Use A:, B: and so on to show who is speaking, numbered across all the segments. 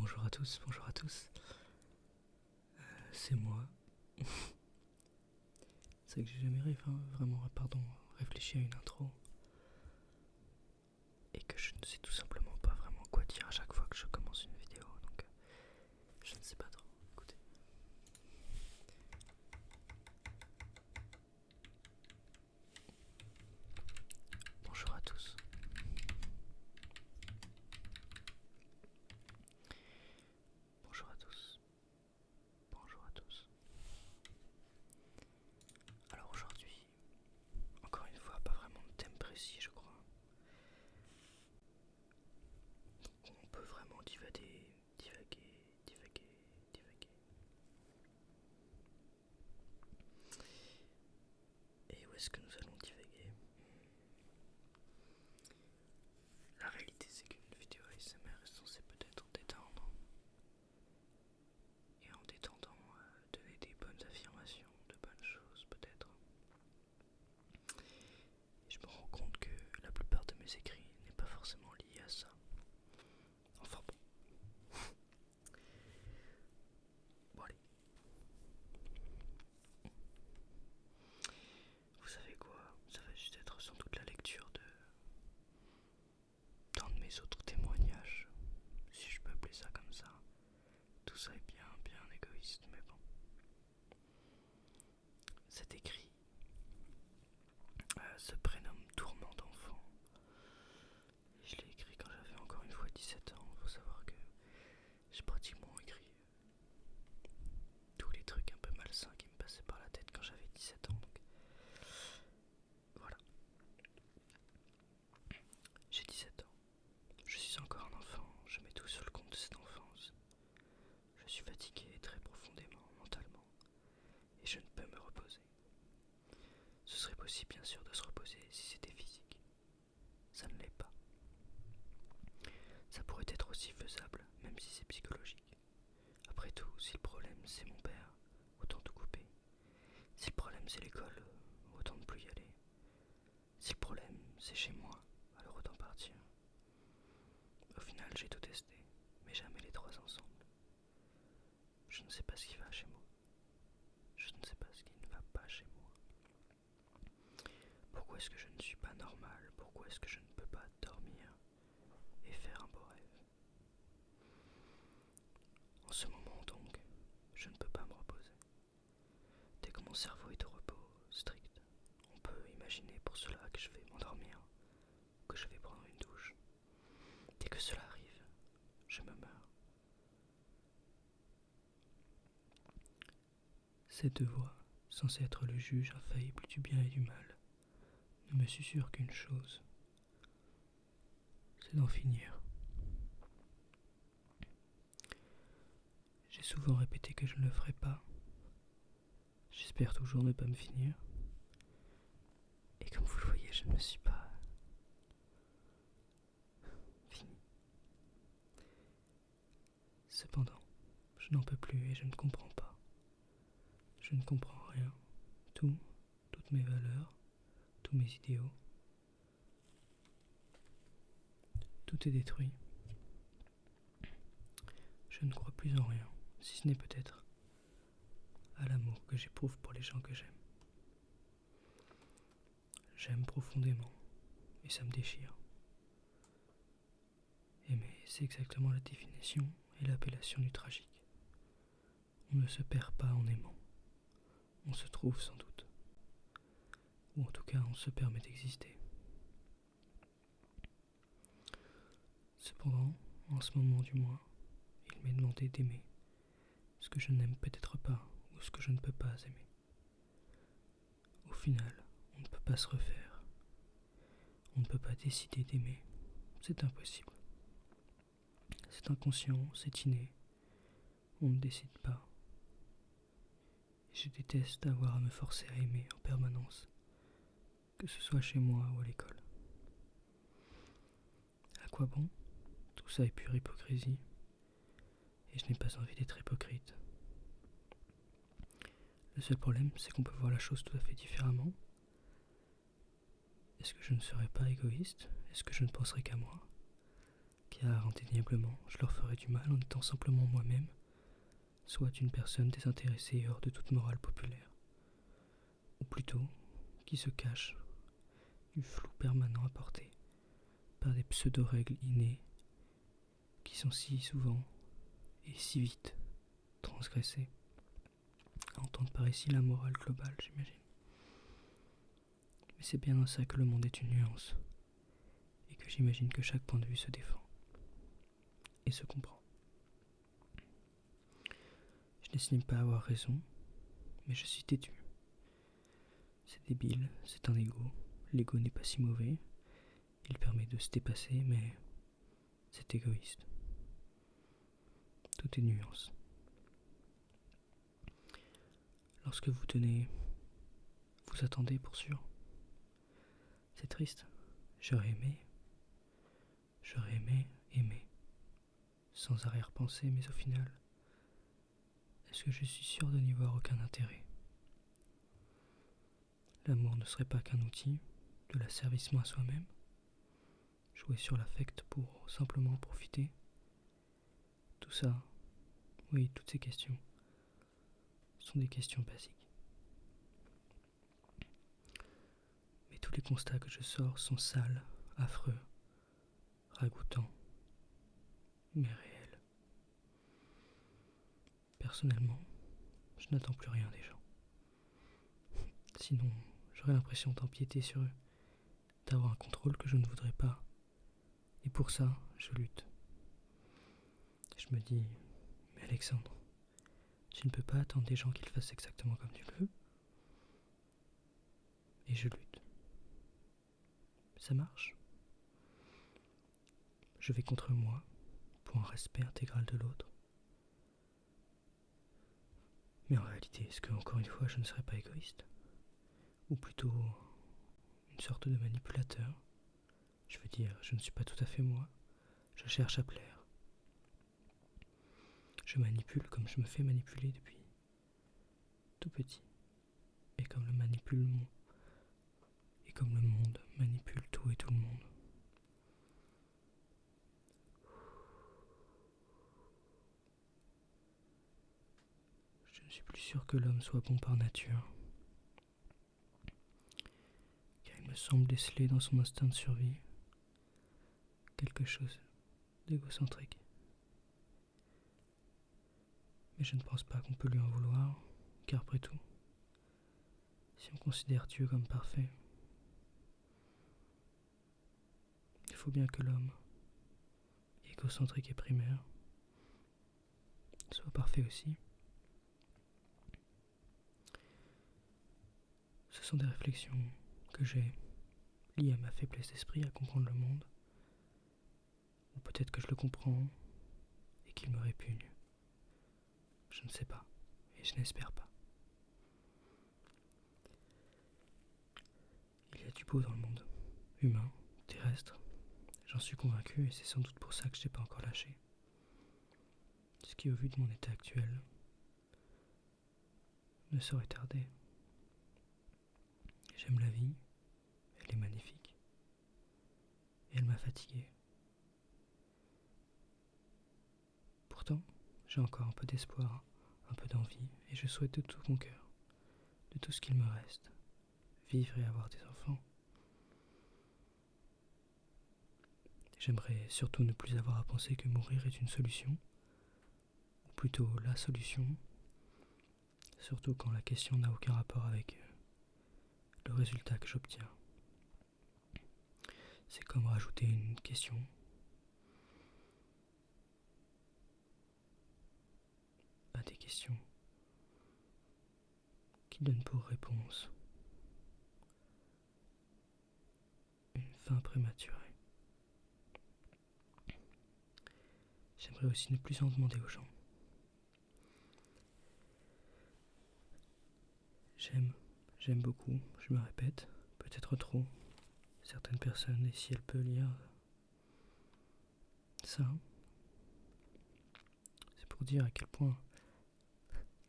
A: Bonjour à tous, bonjour à tous. C'est moi. C'est que j'ai jamais réfléchi à une intro. Et que je ne sais tout simplement pas vraiment quoi dire à chaque fois que je commence une vidéo. Donc je ne sais pas trop. Écoutez. Bonjour à tous. Bonjour à tous. Bonjour à tous. Alors aujourd'hui, encore une fois, pas vraiment de thème précis, je crois. Donc on peut vraiment divaguer. Et où est-ce que nous allons divaguer? La réalité, c'est qu'une vidéo ASMR est censée peut-être détendre. Et en détendant, donner des bonnes affirmations, de bonnes choses peut-être. Et je me rends compte que la plupart de mes écrits n'est pas forcément lié à ça. Enfin bon. Bon allez. Vous savez quoi? Ça va juste être sans doute la lecture d'un de mes autres témoignages, si je peux appeler ça comme ça. Tout ça est bien égoïste, mais bon. Cet écrit se prénomme Tourment d'enfant. Je l'ai écrit quand j'avais encore une fois 17 ans. Faut savoir que j'ai pratiquement écrit tous les trucs un peu malsains qui me passaient par la tête quand j'avais 17 ans. Donc voilà. J'ai 17 ans. Je suis encore un enfant. Je mets tout sur le compte de cette enfance. Je suis fatigué très profondément, mentalement. Et je ne peux me reposer. Ce serait possible bien sûr de se reposer si c'était physique. Ça ne l'est pas. Ça pourrait être aussi faisable, même si c'est psychologique. Après tout, si le problème c'est mon père, autant tout couper. Si le problème c'est l'école, autant ne plus y aller. Si le problème c'est chez moi, alors autant partir. Au final, j'ai tout testé, mais jamais les trois ensemble. Je ne sais pas ce qui va chez moi. Je ne sais pas ce qui ne va pas chez moi. Pourquoi est-ce que je ne suis pas normal? Pourquoi est-ce que je ne peux pas dormir et faire un beau rêve? En ce moment donc, je ne peux pas me reposer. Dès que mon cerveau est au repos strict, on peut imaginer pour cela que je vais m'endormir, que je vais prendre une douche. Dès que cela arrive, je me meurs. Cette voix, censée être le juge infaillible du bien et du mal, ne me susurre qu'une chose, c'est d'en finir. J'ai souvent répété que je ne le ferais pas. J'espère toujours ne pas me finir. Et comme vous le voyez, je ne me suis pas fini. Cependant, je n'en peux plus et je ne comprends pas. Je ne comprends rien. Toutes mes valeurs, tous mes idéaux, tout est détruit. Je ne crois plus en rien, si ce n'est peut-être à l'amour que j'éprouve pour les gens que j'aime. J'aime profondément, et ça me déchire. Aimer, c'est exactement la définition et l'appellation du tragique. On ne se perd pas en aimant. On se trouve sans doute. Ou en tout cas, on se permet d'exister. Cependant, en ce moment du moins, il m'est demandé d'aimer ce que je n'aime peut-être pas ou ce que je ne peux pas aimer. Au final, on ne peut pas se refaire. On ne peut pas décider d'aimer. C'est impossible. C'est inconscient, c'est inné. On ne décide pas. Et je déteste avoir à me forcer à aimer en permanence, que ce soit chez moi ou à l'école. À quoi bon? Tout ça est pure hypocrisie. Et je n'ai pas envie d'être hypocrite. Le seul problème, c'est qu'on peut voir la chose tout à fait différemment. Est-ce que je ne serais pas égoïste? Est-ce que je ne penserais qu'à moi? car indéniablement je leur ferais du mal en étant simplement moi-même, soit une personne désintéressée et hors de toute morale populaire, ou plutôt qui se cache du flou permanent apporté par des pseudo-règles innées qui sont si souvent et si vite transgressées, à entendre par ici la morale globale, j'imagine. Mais c'est bien dans ça que le monde est une nuance, et que j'imagine que chaque point de vue se défend et se comprend. Je n'estime pas avoir raison, mais je suis têtu. C'est débile, c'est un ego. L'ego n'est pas si mauvais, il permet de se dépasser, mais c'est égoïste. Tout est nuance. Lorsque vous tenez, vous attendez pour sûr. C'est triste. J'aurais aimé aimer, sans arrière-pensée, mais au final, est-ce que je suis sûr de n'y voir aucun intérêt? L'amour ne serait pas qu'un outil, de l'asservissement à soi-même, jouer sur l'affect pour simplement profiter. Tout ça, oui, toutes ces questions, sont des questions basiques. Mais tous les constats que je sors sont sales, affreux, ragoûtants, mais réels. Personnellement, je n'attends plus rien des gens. Sinon, j'aurais l'impression d'empiéter sur eux, d'avoir un contrôle que je ne voudrais pas. Et pour ça, je lutte. Je me dis, mais Alexandre, tu ne peux pas attendre des gens qu'ils fassent exactement comme tu veux. Et je lutte. Ça marche. Je vais contre moi, pour un respect intégral de l'autre. Mais en réalité, est-ce que, encore une fois, je ne serais pas égoïste? Ou plutôt une sorte de manipulateur? Je veux dire, je ne suis pas tout à fait moi. Je cherche à plaire. Je manipule comme je me fais manipuler depuis tout petit. Et comme le monde manipule tout et tout le monde. Je ne suis plus sûr que l'homme soit bon par nature. Car il me semble déceler dans son instinct de survie quelque chose d'égocentrique. Mais je ne pense pas qu'on peut lui en vouloir, car après tout, si on considère Dieu comme parfait, il faut bien que l'homme, égocentrique et primaire, soit parfait aussi. Ce sont des réflexions que j'ai liées à ma faiblesse d'esprit à comprendre le monde, ou peut-être que je le comprends et qu'il me répugne. Je ne sais pas, et je n'espère pas. Il y a du beau dans le monde, humain, terrestre, j'en suis convaincu et c'est sans doute pour ça que je n'ai pas encore lâché. Ce qui, au vu de mon état actuel, ne saurait tarder. J'aime la vie, elle est magnifique, et elle m'a fatigué. Pourtant, j'ai encore un peu d'espoir, un peu d'envie, et je souhaite de tout mon cœur, de tout ce qu'il me reste, vivre et avoir des enfants. J'aimerais surtout ne plus avoir à penser que mourir est une solution, ou plutôt la solution, surtout quand la question n'a aucun rapport avec le résultat que j'obtiens. C'est comme rajouter une question à des questions qui donnent pour réponse une fin prématurée. J'aimerais aussi ne plus en demander aux gens. J'aime beaucoup, je me répète, peut-être trop, certaines personnes, et si elles peuvent lire ça, c'est pour dire à quel point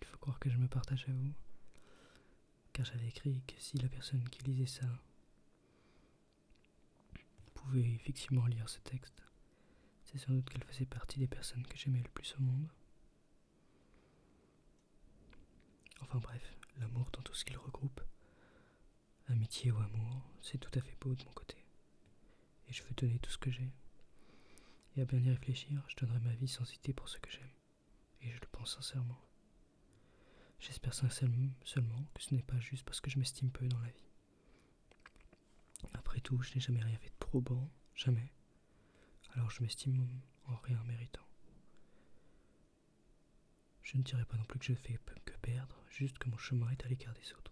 A: il faut croire que je me partage à vous, car j'avais écrit que si la personne qui lisait ça pouvait effectivement lire ce texte, c'est c'est sans doute qu'elle faisait partie des personnes que j'aimais le plus au monde. Enfin bref, l'amour dans tout ce qu'il regroupe. Amitié ou amour, c'est tout à fait beau de mon côté. Et je veux donner tout ce que j'ai. Et à bien y réfléchir, je donnerai ma vie sans hésiter pour ce que j'aime. Et je le pense sincèrement. J'espère seulement que ce n'est pas juste parce que je m'estime peu dans la vie. Après tout, je n'ai jamais rien fait de probant, jamais. Alors je m'estime en rien méritant. Je ne dirais pas non plus que je fais que perdre, juste que mon chemin est à l'écart des autres,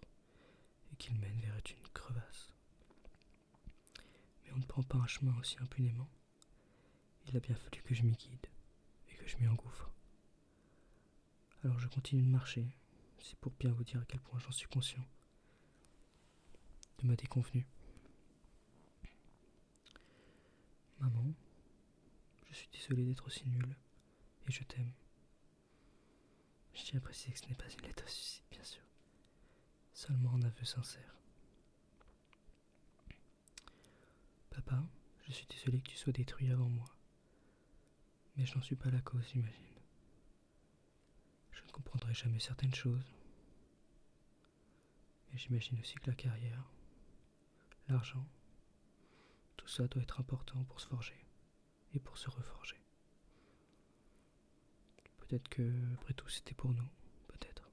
A: et qu'il mène vers une crevasse. Mais on ne prend pas un chemin aussi impunément. Il a bien fallu que je m'y guide, et que je m'y engouffre. Alors je continue de marcher, c'est pour bien vous dire à quel point j'en suis conscient de ma déconvenue. Maman, je suis désolé d'être aussi nul, et je t'aime. Je tiens à préciser que ce n'est pas une lettre de suicide, bien sûr, seulement un aveu sincère. Papa, je suis désolé que tu sois détruit avant moi, mais je n'en suis pas la cause, j'imagine. Je ne comprendrai jamais certaines choses, mais j'imagine aussi que la carrière, l'argent, tout ça doit être important pour se forger et pour se reforger. Peut-être que, après tout, c'était pour nous, peut-être.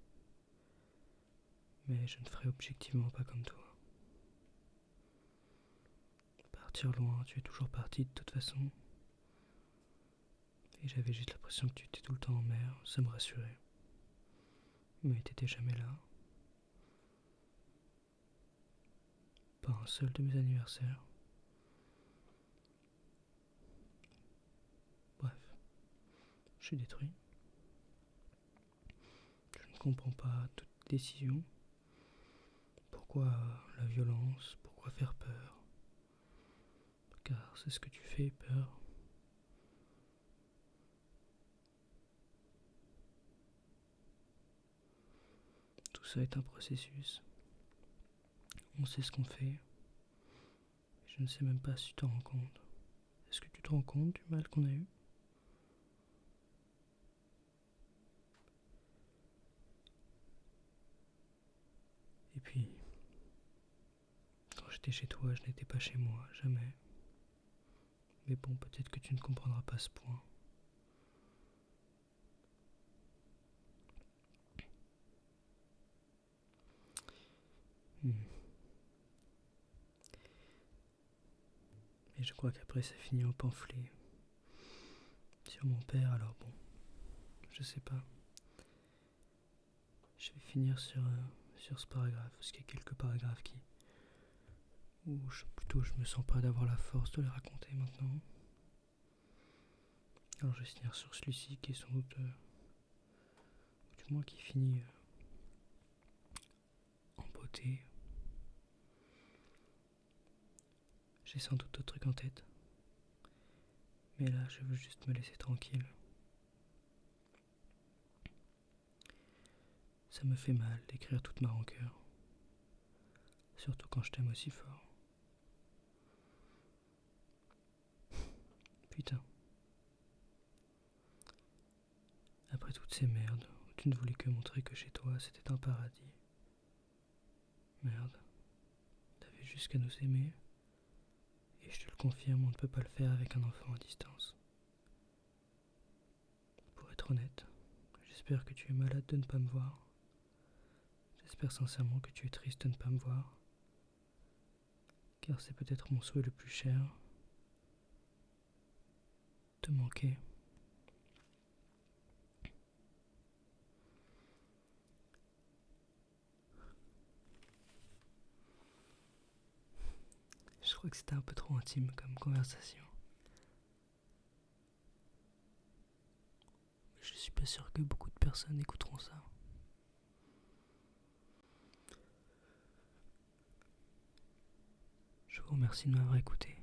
A: Mais je ne ferai objectivement pas comme toi. Partir loin, tu es toujours parti de toute façon. Et j'avais juste l'impression que tu étais tout le temps en mer, ça me rassurait. Mais t'étais jamais là. Pas un seul de mes anniversaires. Bref, je suis détruit. Je ne comprends pas toute décision. Pourquoi la violence? Pourquoi faire peur? Car c'est ce que tu fais, peur. Tout ça est un processus. On sait ce qu'on fait. Je ne sais même pas si tu t'en rends compte. Est-ce que tu te rends compte du mal qu'on a eu? Et puis, quand j'étais chez toi, je n'étais pas chez moi, jamais. Mais bon, peut-être que tu ne comprendras pas ce point. Et je crois qu'après ça finit en pamphlet. Sur mon père, alors bon, je sais pas. Je vais finir sur ce paragraphe, parce qu'il y a quelques paragraphes où je me sens pas d'avoir la force de les raconter maintenant. Alors je vais finir sur celui-ci qui est sans doute, ou du moins qui finit en beauté. J'ai sans doute d'autres trucs en tête. Mais là, je veux juste me laisser tranquille. Ça me fait mal d'écrire toute ma rancœur. Surtout quand je t'aime aussi fort. Putain. Après toutes ces merdes, où tu ne voulais que montrer que chez toi c'était un paradis. Merde. T'avais juste qu'à nous aimer. Et je te le confirme, on ne peut pas le faire avec un enfant à distance. Pour être honnête, j'espère que tu es malade de ne pas me voir. J'espère sincèrement que tu es triste de ne pas me voir. Car c'est peut-être mon souhait le plus cher. Te manquer. Je crois que c'était un peu trop intime comme conversation. Mais je suis pas sûr que beaucoup de personnes écouteront ça. Je vous remercie de m'avoir écouté.